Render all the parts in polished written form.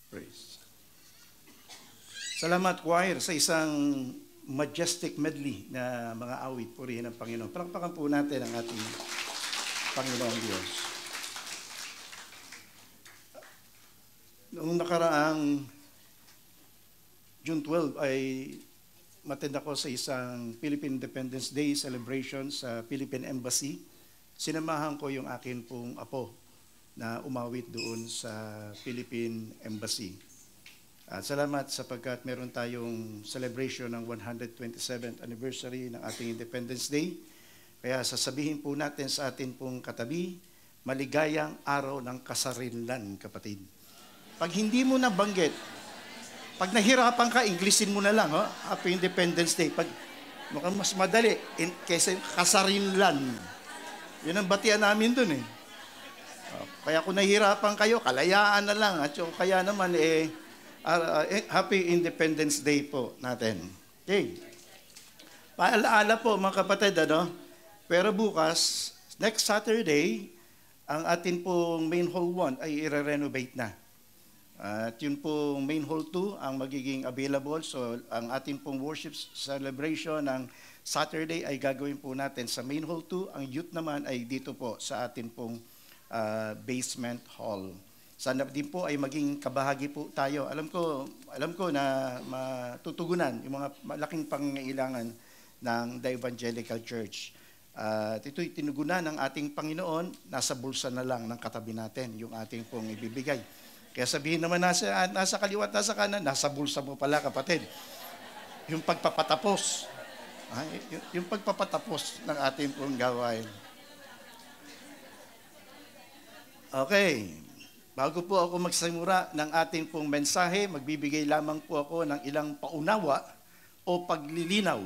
Praise. Salamat, choir, sa isang majestic medley na mga awit. Purihin ang Panginoon. Palakpakan po natin ang ating Panginoong Diyos. Noong nakaraang June 12 ay matend ako sa isang Philippine Independence Day celebration sa Philippine Embassy. Sinamahan ko yung akin pong apo na umawit doon sa Philippine Embassy. At salamat sapagkat meron tayong celebration ng 127th anniversary ng ating Independence Day. Kaya sasabihin po natin sa atin pong katabi, maligayang araw ng kasarinlan, kapatid. Pag hindi mo nabanggit, pag nahirapan ka, Englishin mo na lang, Happy Independence Day. Pag mukhang mas madali kaysa yung kasarinlan. Yun ang batian namin dun eh. Kaya kung nahihirapan kayo, kalayaan na lang. At yung kaya naman, Happy Independence Day po natin. Okay. Paalaala po mga kapatid, pero bukas, next Saturday, ang atin pong main hall 1 ay i-renovate na. At yun pong main hall 2 ang magiging available. So ang atin pong worship celebration ng Saturday ay gagawin po natin sa main hall 2. Ang youth naman ay dito po sa atin pong basement hall. Sana din po ay maging kabahagi po tayo. Alam ko na matutugunan yung mga malaking pangangailangan ng The Evangelical Church. At ito'y tinugunan ng ating Panginoon, nasa bulsa na lang ng katabi natin yung ating pong ibibigay. Kaya sabihin naman nasa kaliwat, nasa kanan, nasa bulsa mo pala, kapatid. Yung pagpapatapos. Yung pagpapatapos ng ating pong gawain. Okay. Bago po ako magsimula ng ating pong mensahe, magbibigay lamang po ako ng ilang paunawa o paglilinaw.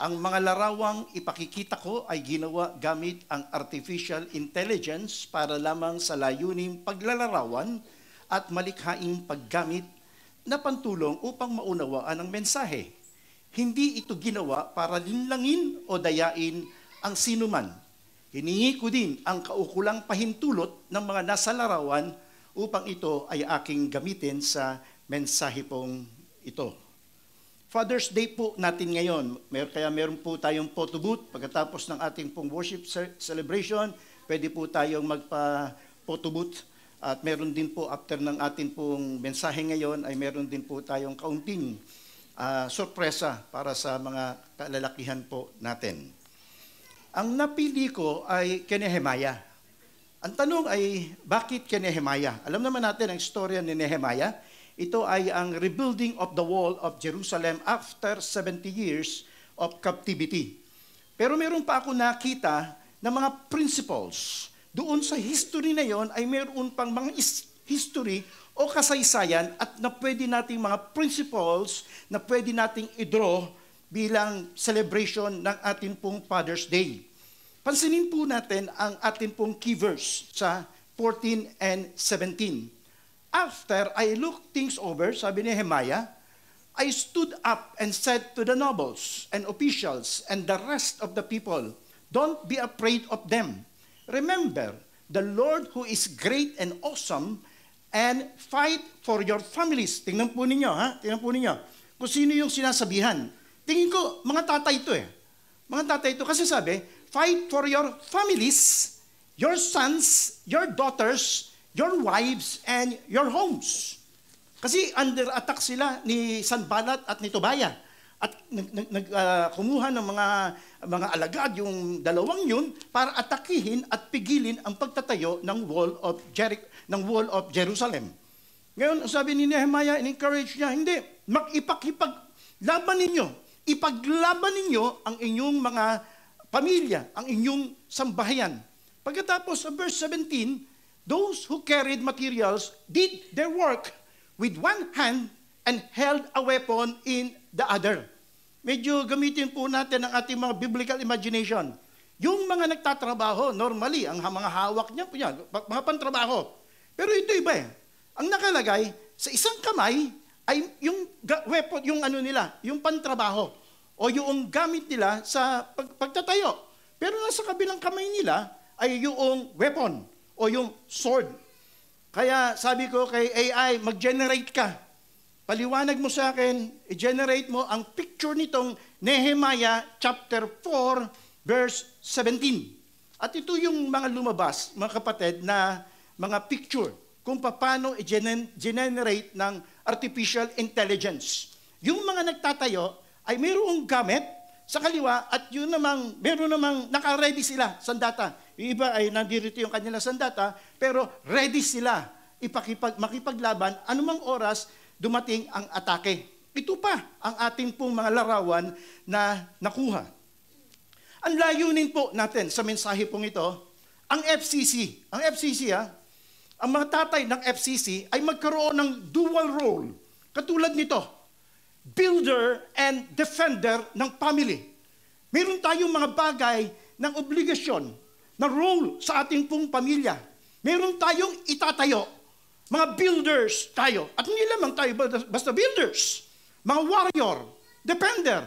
Ang mga larawang ipakikita ko ay ginawa gamit ang artificial intelligence para lamang sa layuning paglalarawan at malikhaing paggamit na pantulong upang maunawaan ang mensahe. Hindi ito ginawa para linlangin o dayain ang sinuman. Hiningi ko din ang kaukulang pahintulot ng mga nasa larawan upang ito ay aking gamitin sa mensahe pong ito. Father's Day po natin ngayon, kaya meron po tayong photo booth. Pagkatapos ng ating pong worship celebration, pwede po tayong magpa-photo booth. At meron din po after ng ating pong mensahe ngayon, ay meron din po tayong kaunting sorpresa para sa mga kalalakihan po natin. Ang napili ko ay kay Nehemiah. Ang tanong ay, bakit kay Nehemiah? Alam naman natin ang istorya ni Nehemiah. Ito ay ang rebuilding of the wall of Jerusalem after 70 years of captivity. Pero meron pa ako nakita na mga principles. Doon sa history na yon ay meron pang mga history o kasaysayan at na pwede nating mga principles na pwede nating i-draw bilang celebration ng ating pong Father's Day. Pansinin po natin ang ating pong key verse sa 14 and 17. After I looked things over, sabi ni Nehemiah, I stood up and said to the nobles and officials and the rest of the people, don't be afraid of them. Remember, the Lord who is great and awesome, and fight for your families. Tingnan po ninyo, Tingnan po ninyo. Kung sino yung sinasabihan. Tingin ko, mga tatay ito Mga tatay ito. Kasi sabi, fight for your families, your sons, your daughters, your wives, and your homes. Kasi under attack sila ni Sanballat at ni Tobiah. At kumuha ng mga alagad yung dalawang yun para atakihin at pigilin ang pagtatayo ng wall of Jerusalem. Ngayon, sabi ni Nehemiah, in-encourage niya, hindi, ipaglaban ninyo ang inyong mga pamilya, ang inyong sambahayan. Pagkatapos sa verse 17, those who carried materials did their work with one hand and held a weapon in the other. Medyo gamitin po natin ang ating mga biblical imagination. Yung mga nagtatrabaho, normally, ang mga hawak niya, mga pantrabaho. Pero ito iba Ang nakalagay, sa isang kamay, ay yung weapon, yung pantrabaho, o yung gamit nila sa pagtatayo. Pero nasa kabilang kamay nila, ay yung weapon, o yung sword. Kaya sabi ko kay AI, mag-generate ka. Paliwanag mo sa akin, i-generate mo ang picture nitong Nehemiah chapter 4, verse 17. At ito yung mga lumabas, mga kapatid, na mga picture kung paano i-generate ng artificial intelligence. Yung mga nagtatayo ay mayroong gamit sa kaliwa at yun namang, meron namang naka-ready sila sa data. Yung iba ay nandirito yung kanilang sandata, pero ready sila makipaglaban anumang oras dumating ang atake. Ito pa ang ating pong mga larawan na nakuha. Ang layunin po natin sa mensahe pong ito, ang FCC. Ang FCC, ang mga tatay ng FCC ay magkaroon ng dual role. Katulad nito, builder and defender ng family. Meron tayong mga bagay ng obligasyon, na role sa ating pong pamilya. Meron tayong itatayo. Mga builders tayo. At hindi lamang tayo basta builders. Mga warrior, defender.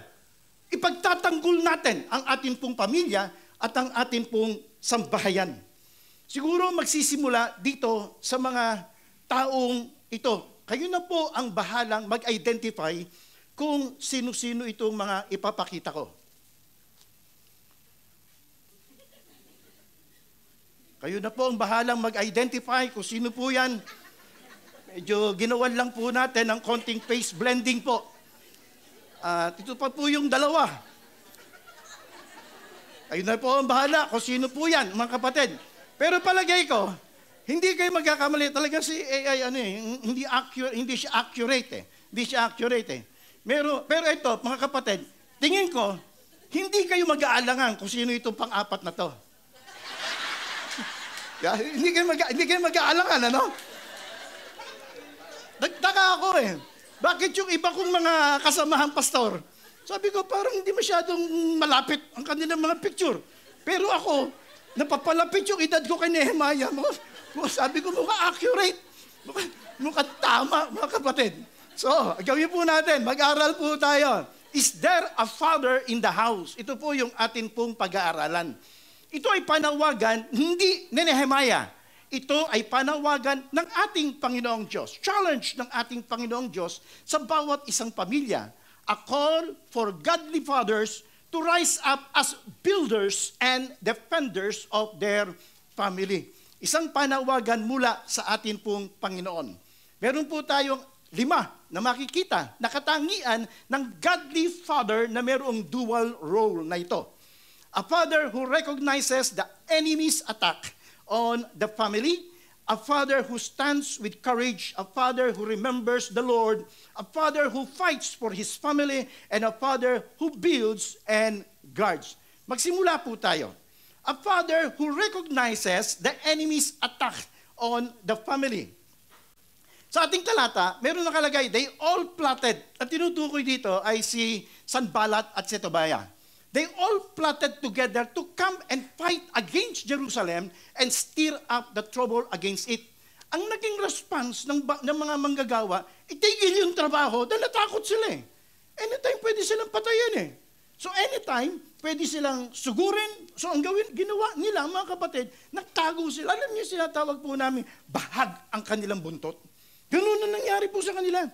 Ipagtatanggol natin ang ating pong pamilya at ang ating pong sambahayan. Siguro magsisimula dito sa mga taong ito. Kayo na po ang bahalang mag-identify kung sino-sino itong mga ipapakita ko. Kayo na po ang bahalang mag-identify kung sino po yan. Medyo ginawan lang po natin ng konting face blending po. At ito pa po yung dalawa. Kayo na po ang bahala kung sino po yan, mga kapatid. Pero palagay ko, hindi kayo magkakamali. Talaga si AI, hindi siya accurate. Hindi siya accurate. Pero ito, mga kapatid, tingin ko, hindi kayo mag-aalangan kung sino itong pang-apat na to. Hindi kayo mag-aalangan, ano? Nagtaka ako Bakit yung iba kong mga kasamahan pastor, sabi ko parang hindi masyadong malapit ang kanilang mga picture. Pero ako, napapalapit yung edad ko kay Nehemiah. Sabi ko mukha accurate. Mukha tama, mga kapatid. So, gawin po natin, mag-aral po tayo. Is there a father in the house? Ito po yung atin pong pag-aaralan. Ito ay panawagan, hindi ni Nehemiah. Ito ay panawagan ng ating Panginoong Diyos. Challenge ng ating Panginoong Diyos sa bawat isang pamilya. A call for godly fathers to rise up as builders and defenders of their family. Isang panawagan mula sa atin pong Panginoon. Meron po tayong 5 na makikita na katangian ng godly father na mayroong dual role na ito. A father who recognizes the enemy's attack on the family, a father who stands with courage, a father who remembers the Lord, a father who fights for his family, and a father who builds and guards. Magsimula po tayo. A father who recognizes the enemy's attack on the family. Sa ating talata, meron nakalagay, they all plotted. At tinutukoy dito ay si Sanballat at si Tobiah. They all plotted together to come and fight against Jerusalem and stir up the trouble against it. Ang naging response ng mga manggagawa, itigil yung trabaho dahil natakot sila Anytime pwede silang patayin So anytime, pwede silang sugurin. So ang ginawa nila, mga kapatid, nagtago sila. Alam niyo, sinatawag po namin, bahag ang kanilang buntot. Ganun na nangyari po sa kanila.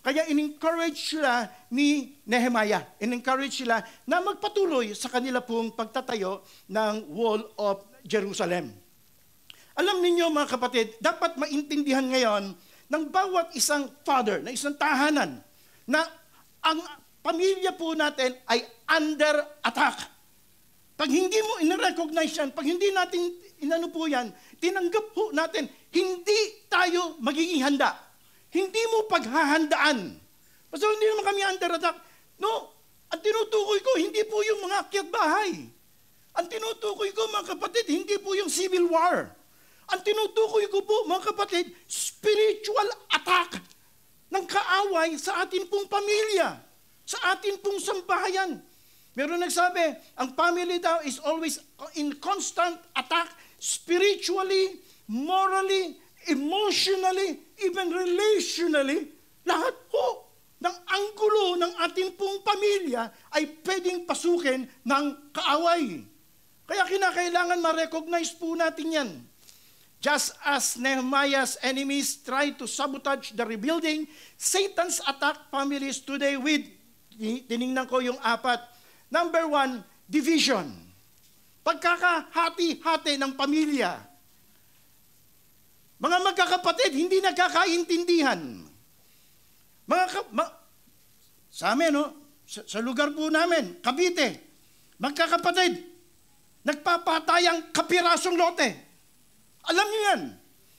Kaya in-encourage sila ni Nehemiah. In-encourage sila na magpatuloy sa kanila pong pagtatayo ng Wall of Jerusalem. Alam ninyo, mga kapatid, dapat maintindihan ngayon ng bawat isang father, na isang tahanan, na ang pamilya po natin ay under attack. Pag hindi mo in-recognize yan, pag hindi natin inano po yan, tinanggap po natin, hindi tayo magiging handa. Hindi mo paghahandaan. Basta hindi naman kami under attack. No, ang tinutukoy ko, hindi po yung mga akyat bahay. Ang tinutukoy ko, mga kapatid, hindi po yung civil war. Ang tinutukoy ko po, mga kapatid, spiritual attack ng kaaway sa atin pong pamilya, sa atin pong sambahayan. Meron nagsabi, ang family daw is always in constant attack, spiritually, morally, emotionally, even relationally. Lahat po ng anggulo ng ating pong pamilya ay pwedeng pasukin ng kaaway. Kaya kinakailangan ma-recognize po natin yan. Just as Nehemiah's enemies try to sabotage the rebuilding, Satan's attack families today with, tinignan ko yung 4. Number 1, division. Pagkakahati-hati ng pamilya. Mga magkakapatid, hindi nagkakaintindihan. Sa amin, sa lugar po namin, Cavite, magkakapatid, nagpapatayang kapirasong lote. Alam niyo yan.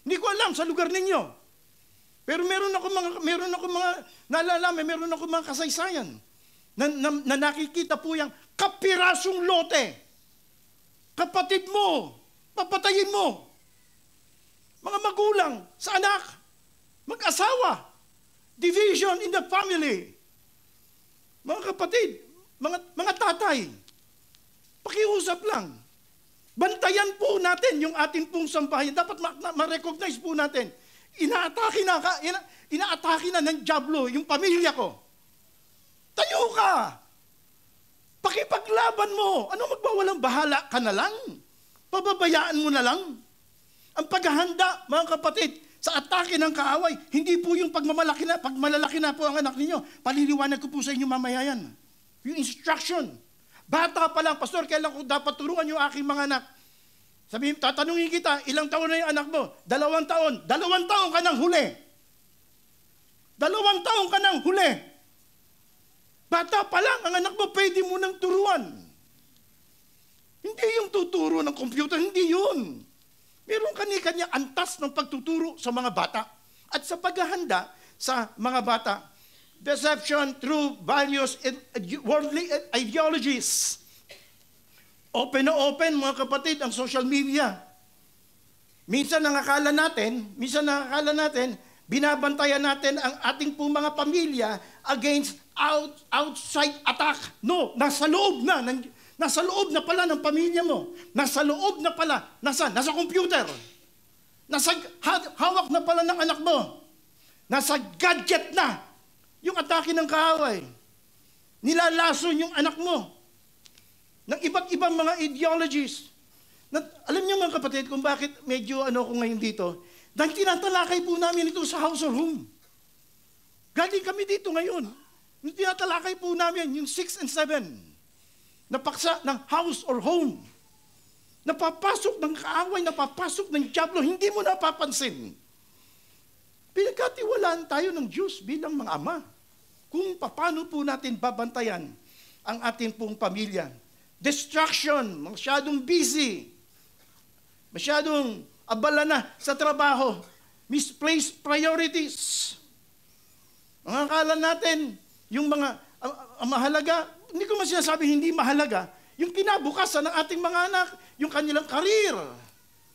Hindi ko alam sa lugar ninyo. Pero meron ako mga nalalaman, meron ako mga kasaysayan na nakikita po yung kapirasong lote. Kapatid mo, papatayin mo. Mga magulang sa anak, mag-asawa, division in the family. Mga kapatid, mga tatay, pakiusap lang. Bantayan po natin yung ating pong sambahayan. Dapat ma-recognize po natin. Inaatake na ng diablo yung pamilya ko. Tayo ka! Pakipaglaban mo. Ano magbawalang bahala ka na lang? Pababayaan mo na lang? Ang paghahanda, mga kapatid, sa atake ng kaaway, hindi po yung pag malalaki na po ang anak ninyo. Paliliwanag ko po sa inyo mamaya yan. Yung instruction. Bata pa lang, Pastor, kailan ko dapat turuan yung aking mga anak? Sabihin, tatanungin kita, ilang taon na yung anak mo? 2 taon. 2 taon ka nang huli. 2 taon ka nang huli. Bata pa lang, ang anak mo, pwede mo nang turuan. Hindi yung tuturo ng computer, hindi yun. Meron kanya-kanya antas ng pagtuturo sa mga bata. At sa paghahanda sa mga bata, deception through values and worldly ideologies. Open na open, mga kapatid, ang social media. Minsan nakakala natin, binabantayan natin ang ating pong mga pamilya against outside attack. No, nasa loob na pala ng pamilya mo. Nasa loob na pala, nasa computer. Hawak na pala ng anak mo. Nasa gadget na. Yung atake ng kaaway. Nilalason yung anak mo ng iba't ibang mga ideologies. Alam niyo mga kapatid kung bakit medyo ko ngayon dito? Dahil tinatalakay po namin ito sa house or home. Galing kami dito ngayon. Tinatalakay po namin yung 6 and 7 na paksa ng house or home. Napapasok ng kaaway, napapasok ng diablo, hindi mo napapansin. Pinagkatiwalaan tayo ng Diyos bilang mga ama kung paano po natin babantayan ang ating pong pamilya. Distraction, masyadong busy, masyadong abala na sa trabaho, misplaced priorities. Ang akala natin, yung mga mahalaga, hindi ko man sinasabi hindi mahalaga, yung kinabukasan ng ating mga anak, yung kanilang karir.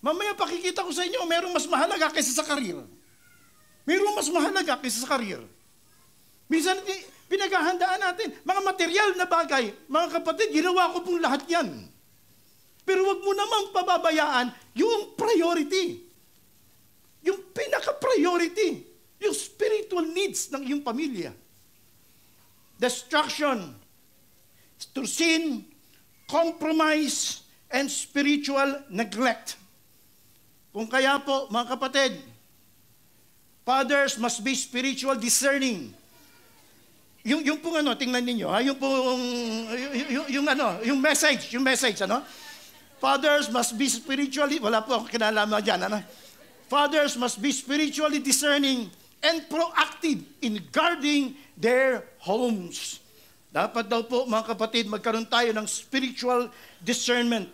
Mamaya pakikita ko sa inyo, mayroong mas mahalaga kaysa sa karir. Mayroong mas mahalaga kaysa sa karir. Minsan, pinaghahandaan natin, mga material na bagay, mga kapatid, ginawa ko pong lahat yan. Pero wag mo namang pababayaan yung priority. Yung pinaka-priority. Yung spiritual needs ng iyong pamilya. Destruction to sin, compromise, and spiritual neglect. Kung kaya po, mga kapatid, fathers must be spiritual discerning. Yung pong tingnan ninyo, yung message, fathers must be spiritually, wala po akong kinalaman dyan, fathers must be spiritually discerning and proactive in guarding their homes. Dapat daw po, mga kapatid, magkaroon tayo ng spiritual discernment.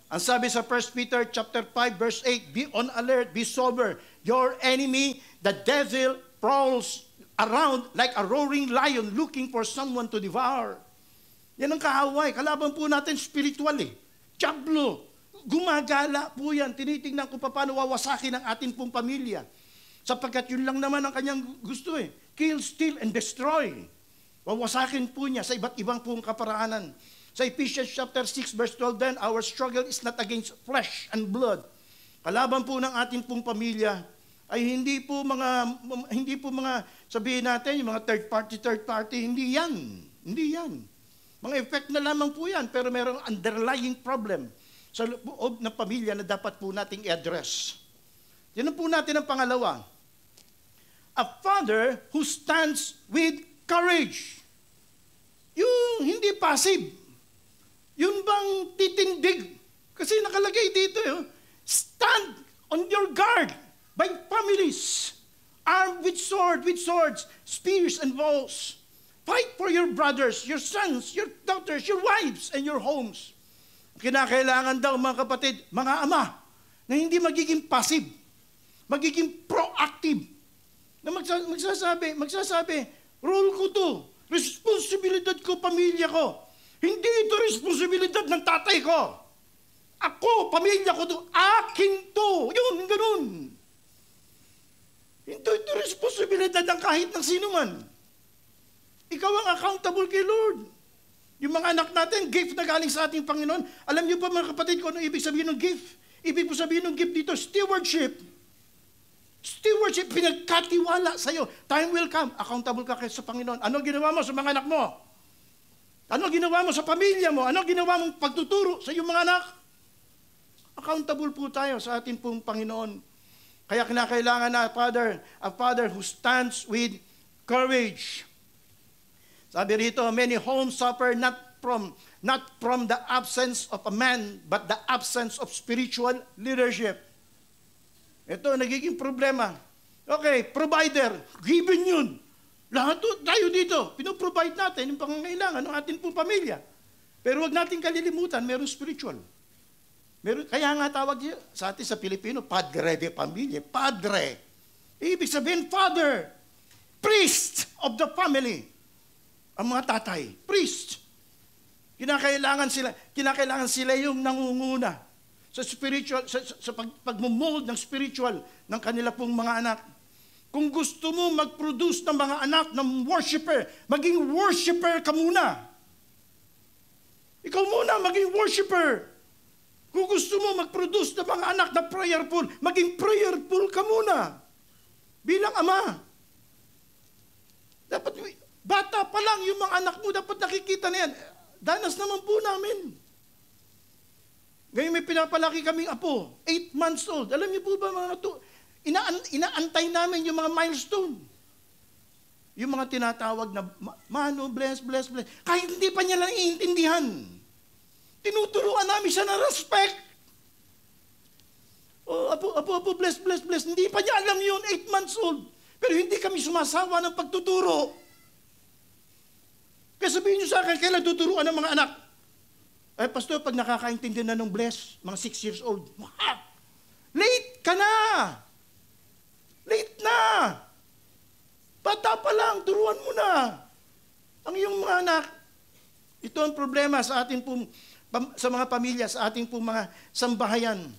Ang sabi sa 1 Peter chapter 5 verse 8, be on alert, be sober. Your enemy, the devil, prowls around like a roaring lion looking for someone to devour. Yan ang kaaway. Kalaban po natin spiritual Diablo. Gumagala po yan. Tinitingnan ko paano wawasakin ang ating pong pamilya. Sapagkat yun lang naman ang kanyang gusto Kill, steal, and destroy. Wawasakin po niya sa iba't ibang pong kaparaanan. Sa Ephesians chapter 6 verse 12, then our struggle is not against flesh and blood. Kalaban po ng ating pong pamilya ay hindi po mga sabihin natin, yung mga third party, hindi yan. Mga effect na lamang po yan, pero mayroong underlying problem sa loob ng pamilya na dapat po nating i-address. Yan po natin ang pangalawa. A father who stands with courage. Yung hindi passive. Yung bang titindig. Kasi nakalagay dito, stand on your guard by families, armed with swords, spears and bows. Fight for your brothers, your sons, your daughters, your wives, and your homes. Kinakailangan daw mga kapatid, mga ama, na hindi magiging passive, magiging proactive. Na magsasabi, role ko to, responsibilidad ko, pamilya ko. Hindi ito responsibilidad ng tatay ko. Ako, pamilya ko to, akin to. Yun, ganun. Hindi ito responsibilidad ng kahit ng sino man. Ikaw ang accountable kay Lord. Yung mga anak natin, gift na galing sa ating Panginoon. Alam niyo pa mga kapatid ko, ano ibig sabihin ng gift? Ibig po sabihin ng gift dito, stewardship. Stewardship, pinagkatiwala sa'yo. Time will come, accountable ka sa Panginoon. Ano ginawa mo sa mga anak mo? Ano ginawa mo sa pamilya mo? Ano ginawa mong pagtuturo sa iyong mga anak? Accountable po tayo sa ating pong Panginoon. Kaya kinakailangan na a father who stands with courage. Sabi rito, many homes suffer not from the absence of a man, but the absence of spiritual leadership. Ito, nagiging problema. Okay, provider, given yun. Lahat tayo dito, pinoprovide natin yung pangangailangan ng ating pong pamilya. Pero huwag natin kalilimutan, meron spiritual. Kaya nga tawag sa atin sa Pilipino, padre de pamilya. Padre. Ibig sabihin, father. Priest of the family. Ang mga tatay. Priest. Kinakailangan sila yung nangunguna sa spiritual, sa pagmumold ng spiritual ng kanila pong mga anak. Kung gusto mo mag-produce ng mga anak ng worshiper, maging worshiper ka muna. Ikaw muna, maging worshiper. Kung gusto mo mag-produce ng mga anak na prayerful, maging prayerful ka muna. Bilang ama. Dapat, bata pa lang yung mga anak mo, dapat nakikita na yan. Danas naman po namin. Ngayon may pinapalaki kaming apo, 8 months old. Alam niyo po ba mga inaantay namin yung mga milestone. Yung mga tinatawag na, Mano, bless. Kahit hindi pa niya lang iintindihan. Tinuturuan namin siya ng respect. Oh, apo, bless. Hindi pa niya alam yun, 8 months old. Pero hindi kami sumasawa ng pagtuturo. Kaya sabihin niyo sa akin, kailan tuturuan ng mga anak? Pastor, pag nakakaintindi na ng bless, mga 6 years old, late ka na! Late na! Bata pa lang, turuan mo na. Ang iyong mga anak, ito ang problema sa ating sa mga pamilya, sa ating mga sambahayan.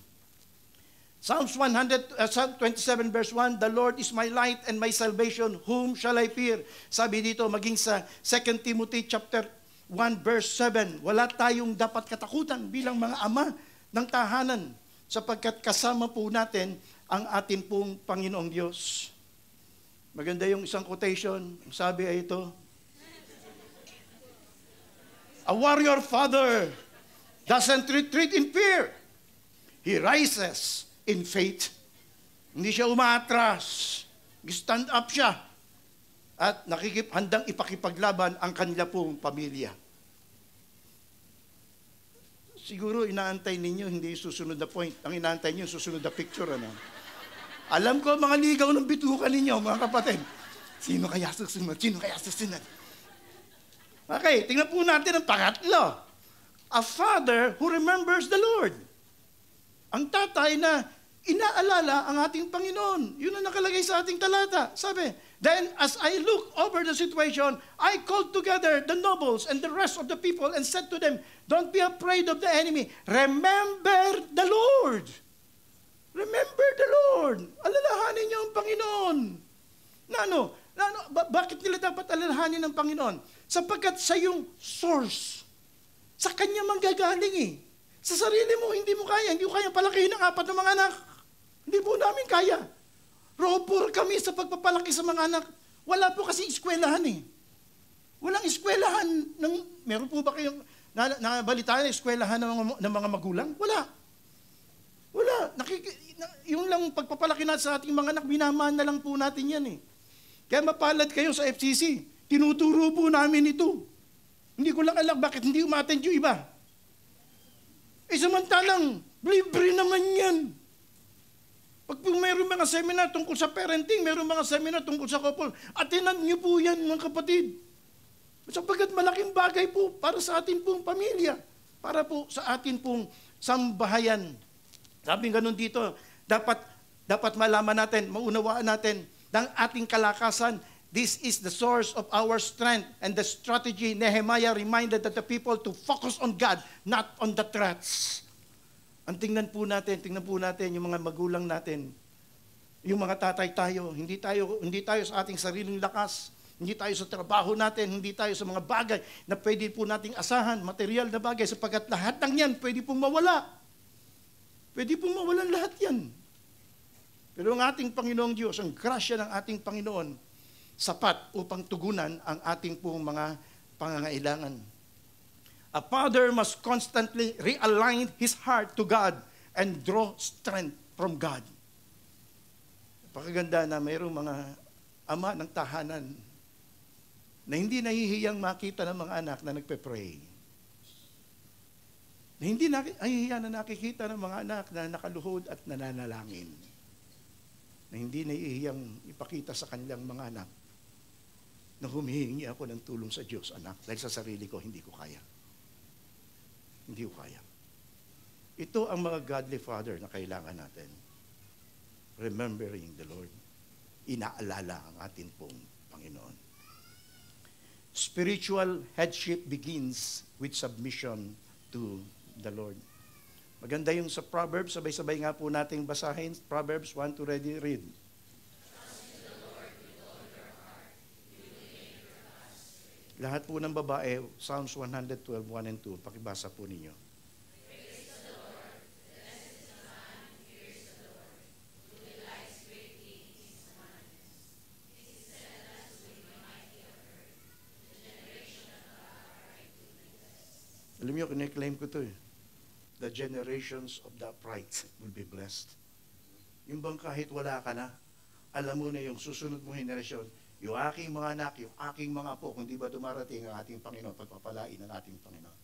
Psalms 27 verse 1, the Lord is my light and my salvation, whom shall I fear? Sabi dito, maging sa 2 Timothy chapter 1 verse 7, wala tayong dapat katakutan bilang mga ama ng tahanan sapagkat kasama po natin ang ating pong Panginoong Diyos. Maganda yung isang quotation, sabi ay ito, a warrior father doesn't retreat in fear. He rises in faith. Hindi siya umaatras. Stand up siya. At handang ipakipaglaban ang kanila pong pamilya. Siguro inaantay ninyo, hindi susunod na point. Ang inaantay ninyo, susunod na picture. Ano? Alam ko, mga ligaw ng bitukan ninyo, mga kapatid. Sino kaya susunod? Okay, tingnan po natin ang pangatlo. A father who remembers the Lord. Ang tatay na inaalala ang ating Panginoon. Yun ang nakalagay sa ating talata. Sabi, then as I look over the situation, I called together the nobles and the rest of the people and said to them, don't be afraid of the enemy. Remember the Lord. Remember the Lord. Alalahanin niyo ang Panginoon. Bakit nila dapat alalahanin ang Panginoon? Sapagkat sa yung source, sa Kanya manggagaling eh. Sa sarili mo, hindi mo kaya palakihin ang 4 na mga anak. Hindi po namin kaya. Robor kami sa pagpapalaki sa mga anak. Wala po kasi eskwelahan eh. Walang eskwelahan. Meron po ba kayong nabalitaan na eskwelahan ng mga magulang? Wala. yung lang pagpapalaki natin sa ating mga anak, minamahal na lang po natin yan eh. Kaya mapalad kayo sa FCC. Tinuturo po namin ito. Hindi ko lang alam bakit hindi umattend yung iba. Samantalang, libre naman yan. Pag mayroong mga seminar tungkol sa parenting, mayroong mga seminar tungkol sa couple, atinan niyo po yan mga kapatid. Sapagkat malaking bagay po para sa atin pong pamilya, para po sa atin pong sambahayan. Sabi ganun dito, dapat malaman natin, maunawaan natin ng ating kalakasan. This is the source of our strength and the strategy. Nehemiah reminded that the people to focus on God, not on the threats. Ang tingnan po natin yung mga magulang natin, yung mga tatay tayo, hindi tayo sa ating sariling lakas, hindi tayo sa trabaho natin, hindi tayo sa mga bagay na pwede po nating asahan, material na bagay, sapagkat lahat ng yan pwede pong mawala. Pwede pong mawalan lahat yan. Pero ang ating Panginoong Diyos, ang grasya ng ating Panginoon, sapat upang tugunan ang ating pong mga pangangailangan. A father must constantly realign his heart to God and draw strength from God. Pakaganda na mayroong mga ama ng tahanan na hindi nahihiyang makita ng mga anak na nagpe-pray. Na hindi nahihiya na nakikita ng mga anak na nakaluhod at nananalangin. Na hindi nahihiyang ipakita sa kanilang mga anak na humihingi ako ng tulong sa Diyos, anak, dahil sa sarili ko, hindi ko kaya. Hindi ko kaya. Ito ang mga godly father na kailangan natin. Remembering the Lord. Inaalala ang atin pong Panginoon. Spiritual headship begins with submission to the Lord. Maganda yung sa Proverbs, sabay-sabay nga po nating basahin. Proverbs 1 to ready read. Lahat po ng babae, Psalms 112, 1 and 2, pakibasa po ninyo. Alam niyo, kine-claim ko to eh. The generations of the upright will be blessed. Yung bang kahit wala ka na, alam mo na yung susunod mong henerasyon, yung aking mga anak, yung aking mga apo, kung di ba dumarating ang ating Panginoon, pagpapalain ng ating Panginoon.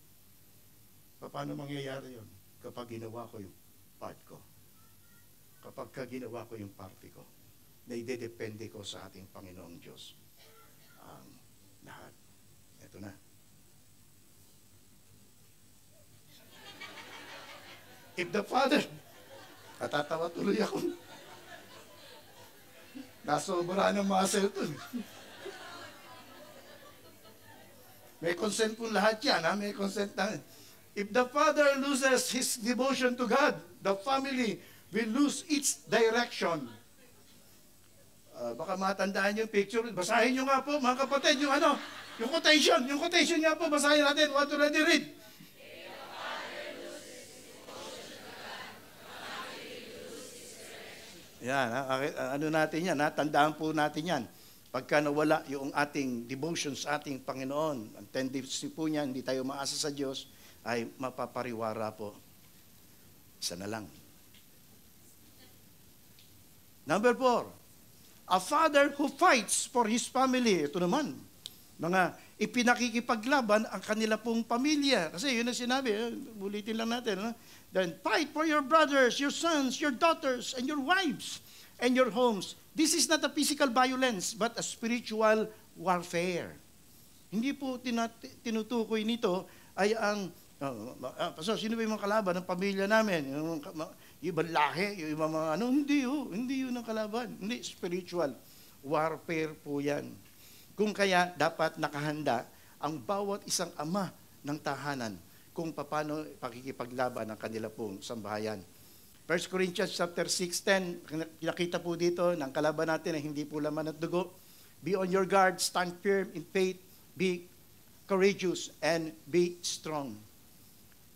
Paano mangyayari yun? Kapag ginawa ko yung part ko. Kapag ginawa ko yung parte ko, na idedepende ko sa ating Panginoong Diyos. Ang lahat. Ito na. If the Father, natatawa tuloy ako. Nasobra ng mga cellphone. May consent po lahat yan. Ha? May consent na. If the father loses his devotion to God, the family will lose its direction. Baka matandaan yung picture. Basahin nyo nga po, mga kapatid, yung quotation. Yung quotation nga po, basahin natin. What already read? Yan, ano natin yan, tandaan po natin yan. Pagka nawala yung ating devotion sa ating Panginoon, ang tendency po niya, hindi tayo maasa sa Diyos, ay mapapariwara po. Isa na lang. Number 4, a father who fights for his family. Ito naman, mga ipinakikipaglaban ang kanila pong pamilya. Kasi yun ang sinabi, ulitin lang natin, no? Then fight for your brothers, your sons, your daughters, and your wives, and your homes. This is not a physical violence, but a spiritual warfare. Hindi po tinutukoy nito ay ang, sino ba yung mga kalaban ng pamilya namin? Yung ibang lahi, yung ibang mga hindi yun ang kalaban. Hindi, spiritual warfare po yan. Kung kaya dapat nakahanda ang bawat isang ama ng tahanan kung paano pakikipaglaban ng kanila pong sambahayan. 1 Corinthians chapter 6:10, nakita po dito ng kalaban natin na hindi po laman at dugo. Be on your guard, stand firm in faith, be courageous, and be strong.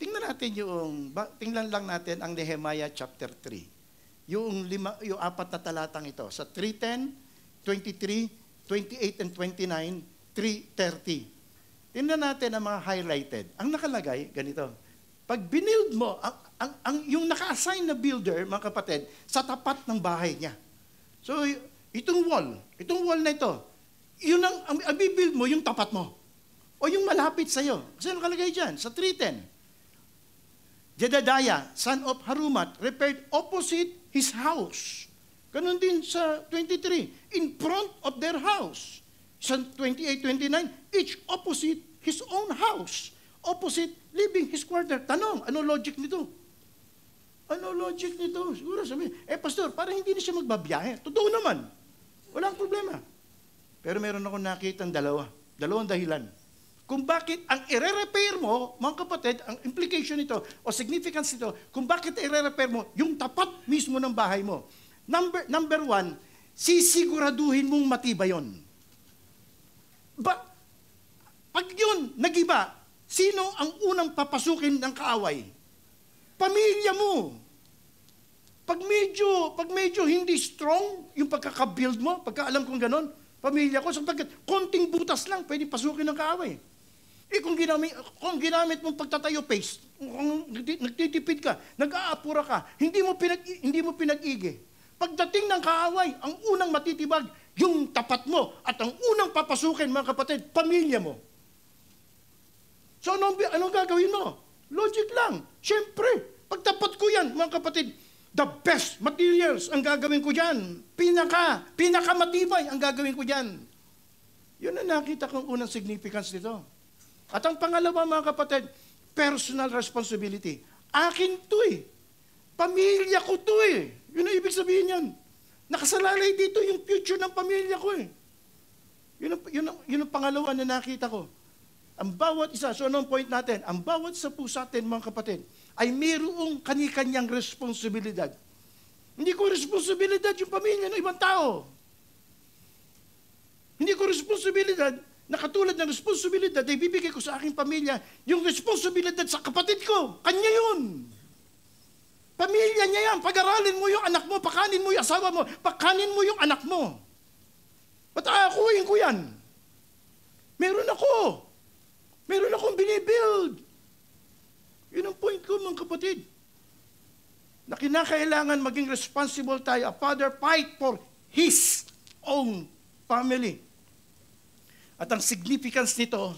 Tingnan lang natin ang Nehemiah chapter 3. Yung 4 na talatang ito. Sa 3:10, 23, 28 and 29, 3:30. Tingnan natin ang mga highlighted. Ang nakalagay, ganito. Pag binild mo, yung naka-assign na builder, mga kapatid, sa tapat ng bahay niya. So, itong wall na ito, yun ang bibuild mo, yung tapat mo. O yung malapit sa'yo. Kasi nakalagay dyan, sa 3:10. Jedediah, son of Harumat, repaired opposite his house. Ganun din sa 23, in front of their house. Sa 28-29, each opposite his own house. Opposite, living his quarter. Tanong, ano logic nito? Ano logic nito? Siguro sabihin, pastor, parang hindi na siya magbabiyahe. Totoo naman. Walang problema. Pero meron akong nakitang dalawang dahilan. Kung bakit ang i-repair mo, mga kapatid, ang implication nito o significance nito, kung bakit i-repair mo yung tapat mismo ng bahay mo. Number one, sisiguraduhin mong matibay yun. Pag yun, nagiba, sino ang unang papasukin ng kaaway? Pamilya mo. Pag medyo hindi strong yung pagkakabuild mo, pagkaalam kong ganon, pamilya ko, sapagkat konting butas lang, pwede pasukin ng kaaway. Kung ginamit mong pagtatayo paste, kung nagtitipid ka, nag-aapura ka, hindi mo pinag-igi. Pagdating ng kaaway, ang unang matitibag, yung tapat mo, at ang unang papasukin, mga kapatid, pamilya mo. So, anong gagawin mo? Logic lang. Siyempre, pagtapat ko yan, mga kapatid, the best materials ang gagawin ko dyan. Pinakamatibay ang gagawin ko dyan. Yun ang nakita kong unang significance nito. At ang pangalawa, mga kapatid, personal responsibility. Akin to eh. Pamilya ko to eh. Yun ang ibig sabihin yan. Nakasalalay dito yung future ng pamilya ko eh. Yun ang pangalawa na nakita ko. Ang bawat isa, so anong point natin? Ang bawat isa po sa atin, mga kapatid, ay mayroong kani-kanyang responsibilidad. Hindi ko responsibilidad yung pamilya ng ibang tao. Hindi ko responsibilidad na katulad ng responsibilidad na ibibigay ko sa aking pamilya, yung responsibilidad sa kapatid ko, kanya yun. Pamilya niya yan. Pag-aralin mo yung anak mo, pakanin mo yung asawa mo, pakanin mo yung anak mo. Ba't aakuin ko yan? Meron akong binibuild. Yun ang point ko, mga kapatid. Na kinakailangan maging responsible tayo. A father fight for his own family. At ang significance nito,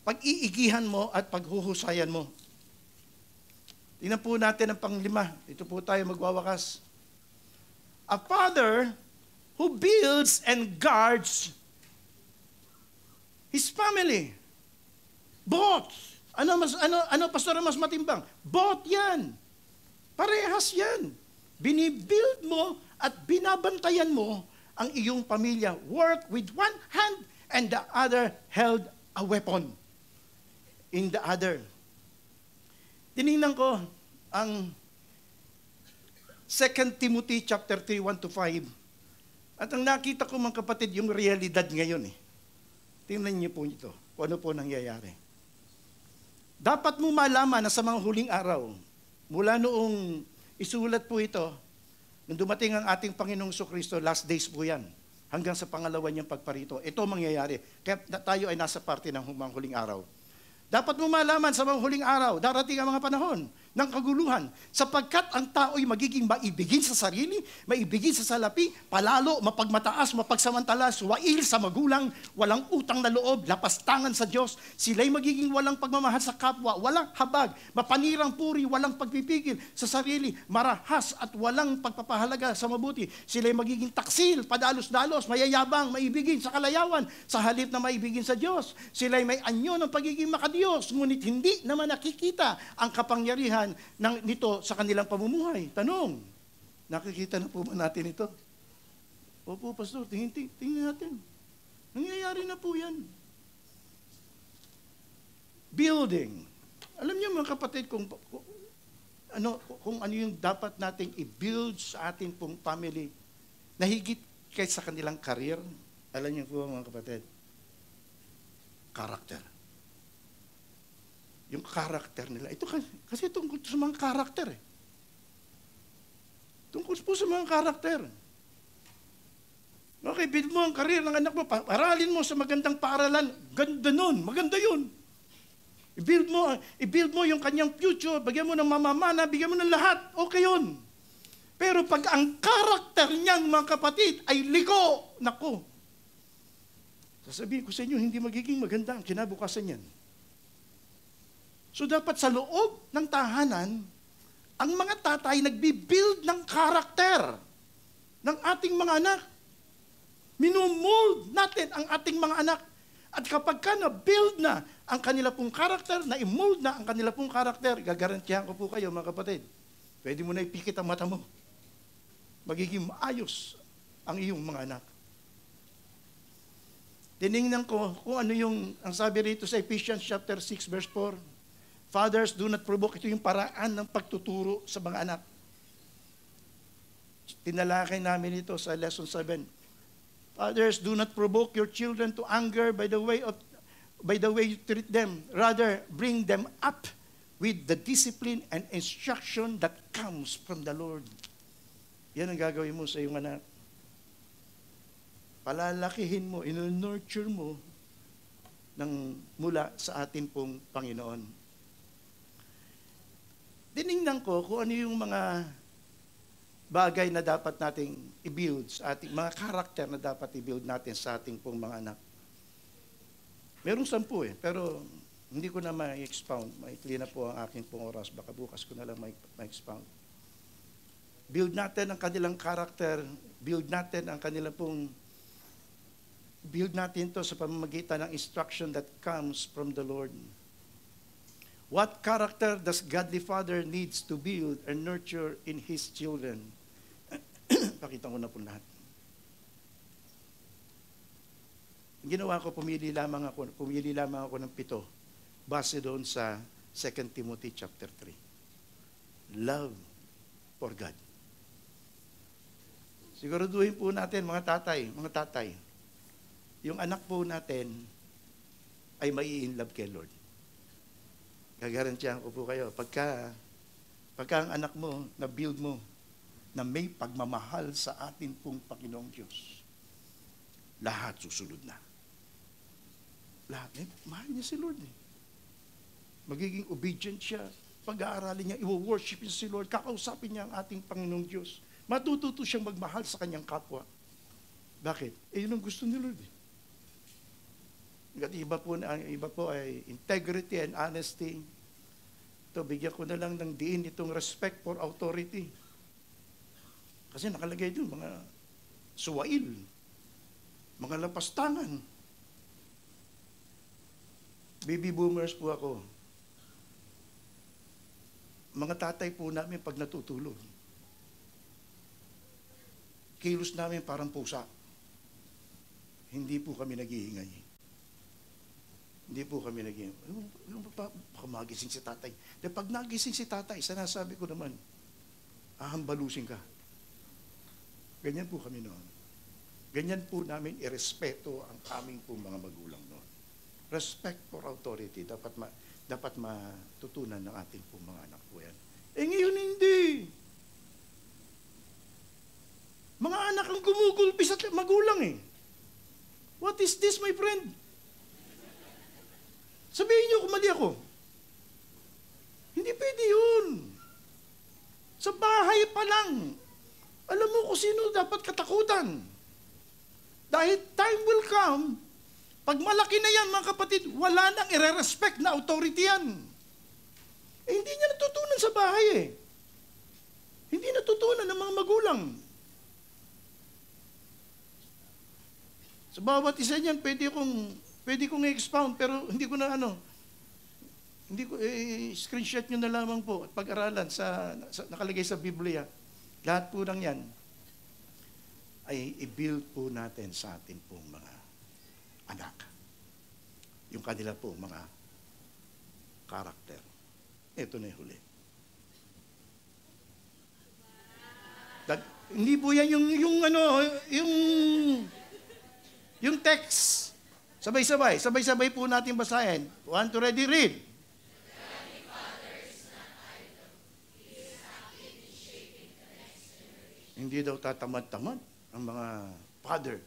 pag-iigihan mo at paghuhusayan mo. Tingnan po natin ang pang-5. Ito po tayo magwawakas. A father who builds and guards his family. Both. Ano pastor, mas matimbang? Both yan. Parehas yan. Binibuild mo at binabantayan mo ang iyong pamilya. Work with one hand and the other held a weapon in the other. Tinignan ko ang 2 Timothy chapter 3, 1-5. At ang nakita ko, mga kapatid, yung realidad ngayon eh. Tingnan niyo po ito, kung ano po nangyayari. Dapat mo malaman na sa mga huling araw, mula noong isulat po ito, nung dumating ang ating Panginoong Jesucristo, last days po yan, hanggang sa pangalawa niyang pagparito. Ito mangyayari. Kaya tayo ay nasa parte ng mga huling araw. Dapat mo malaman sa mga huling araw, darating ang mga panahon ng kaguluhan, sapagkat ang tao'y magiging maibigin sa sarili, maibigin sa salapi, palalo, mapagmataas, mapagsamantala, suwail sa magulang, walang utang na loob, lapastangan sa Diyos. Sila'y magiging walang pagmamahal sa kapwa, walang habag, mapanirang puri, walang pagpipigil sa sarili, marahas at walang pagpapahalaga sa mabuti. Sila'y magiging taksil, padalos-dalos, mayayabang, maibigin sa kalayawan, sa halip na maibigin sa Diyos. Sila'y may anyo ng pagiging makadiyos, ngunit hindi naman nakikita ang kapangyarihan nito sa kanilang pamumuhay. Tanong, nakikita na po ba natin ito? Opo, pastor, tingnan natin. Nangyayari na po yan. Building. Alam niyo mga kapatid, kung ano yung dapat nating i-build sa ating pong family na higit kaysa kanilang career, alam niyo po mga kapatid, character. Yung character nila. Ito kasi tungkol sa mga character eh. Tungkol po sa mga character. Okay, build mo ang career ng anak mo, aralin mo sa magandang paaralan, ganda nun, maganda yun. I-build mo yung kanyang future, bigyan mo ng mamamana, bigyan mo ng lahat, okay yun. Pero pag ang karakter niyan, mga kapatid, ay liko, nako. Sasabihin ko sa inyo, hindi magiging maganda ang kinabukasan niyan. So dapat sa loob ng tahanan, ang mga tatay nagbi-build ng karakter ng ating mga anak. Minumold natin ang ating mga anak. At kapag ka na-build na ang kanila pong karakter, na-mold na ang kanila pong karakter, gagarantihan ko po kayo mga kapatid, pwede mo na ipikit ang mata mo. Magiging maayos ang iyong mga anak. Tinignan ko kung ano yung, ang sabi rito sa Ephesians chapter 6 verse 4, Fathers, do not provoke. Ito yung paraan ng pagtuturo sa mga anak. Tinalakay namin ito sa lesson 7. Fathers, do not provoke your children to anger by the way you treat them. Rather, bring them up with the discipline and instruction that comes from the Lord. Yan ang gagawin mo sa iyong anak. Palalakihin mo, ino-nurture mo mula sa ating pong Panginoon. Tinignan ko kung ano yung mga bagay na dapat nating i-build sa ating, mga karakter na dapat i-build natin sa ating pong mga anak. Merong 10 pero hindi ko na ma-expound. Maikli na po ang aking pong oras. Baka bukas ko na lang ma-expound. Build natin ang kanilang karakter. Build natin to sa pamamagitan ng instruction that comes from the Lord. What character does godly father needs to build and nurture in his children? Pakita ko na po lahat. Ginawa ko, pumili lamang ako ng 7 base doon sa 2 Timothy chapter 3. Love for God. Siguraduhin po natin mga tatay, yung anak po natin ay mai-inlove kay Lord. Gagarantiyan ko po kayo, pagka ang anak mo, na-build mo, na may pagmamahal sa atin pong Panginoong Diyos, lahat susunod na. Lahat. Mahal niya si Lord. Magiging obedient siya. Pag-aaralin niya, i-worship niya si Lord, kakausapin niya ang ating Panginoong Diyos. Matututo siyang magmahal sa kanyang kapwa. Bakit? Yun ang gusto ni Lord. Iba po ay integrity and honesty. Ito, bigyan ko na lang ng diin itong respect for authority. Kasi nakalagay doon mga suwail, mga lapastangan. Baby boomers po ako. Mga tatay po namin pag natutulog, kilos namin parang pusa. Hindi po kami nag-iingay. Hindi po kami naging, baka magising si tatay. Dahil pag nagising si tatay, sinasabi ko naman, ahambalusin ka. Ganyan po kami noon. Ganyan po namin irespeto ang aming po mga magulang noon. Respect for authority, dapat matutunan ng ating po mga anak po yan. Ngayon hindi. Mga anak ang gumugulpi sa magulang What is this, my friend? Sabihin niyo kung mali ako. Hindi pwede yun. Sa bahay pa lang, alam mo kung sino dapat katakutan. Dahil time will come, pag malaki na yan mga kapatid, wala nang i-respect na authority yan. Hindi niya natutunan sa bahay Hindi natutunan ng mga magulang. Sa bawat isa niyan, pwede kong i-expound, pero hindi ko na screenshot nyo na lamang po at pag-aralan nakalagay sa Biblia. Lahat po ng yan ay i-build po natin sa atin pong mga anak. Yung kanila po mga karakter. Ito na yung huli. Hindi po yan yung text. Sabay-sabay po natin basahin. 1, 2, ready, read. Hindi daw tatamad-tamad ang mga father,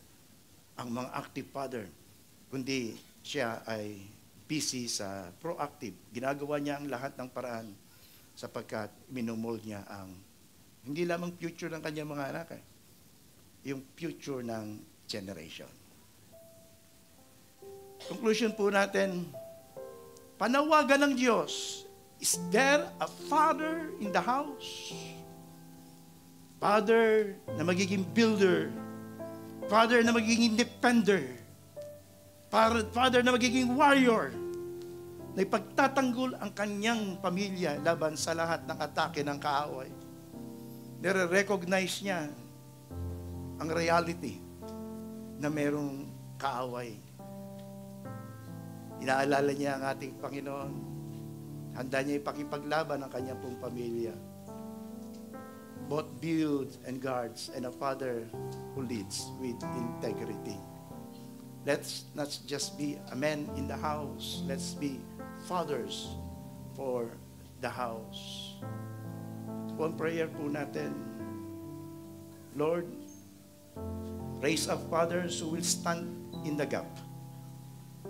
ang mga active father, kundi siya ay busy sa proactive. Ginagawa niya ang lahat ng paraan sapagkat minumold niya ang hindi lamang future ng kanyang mga anak, yung future ng generation. Conclusion po natin, panawagan ng Diyos, is there a father in the house? Father na magiging builder, father na magiging defender, father na magiging warrior, na ipagtatanggol ang kanyang pamilya laban sa lahat ng atake ng kaaway. Nire-recognize niya ang reality na merong kaaway. Inaalala niya ang ating Panginoon. Handa niya ipakipaglaban ang kanyang pong pamilya. Both builds and guards, and a father who leads with integrity. Let's not just be a man in the house. Let's be fathers for the house. One prayer po natin. Lord, raise up fathers who will stand in the gap.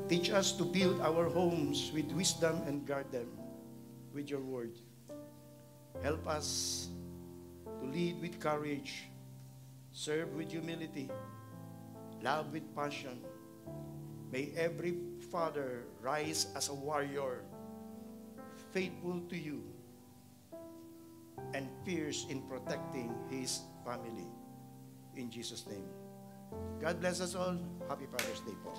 Teach us to build our homes with wisdom and guard them with your word. Help us to lead with courage, serve with humility, love with passion. May every father rise as a warrior, faithful to you, and fierce in protecting his family. In Jesus' name. God bless us all. Happy Father's Day po.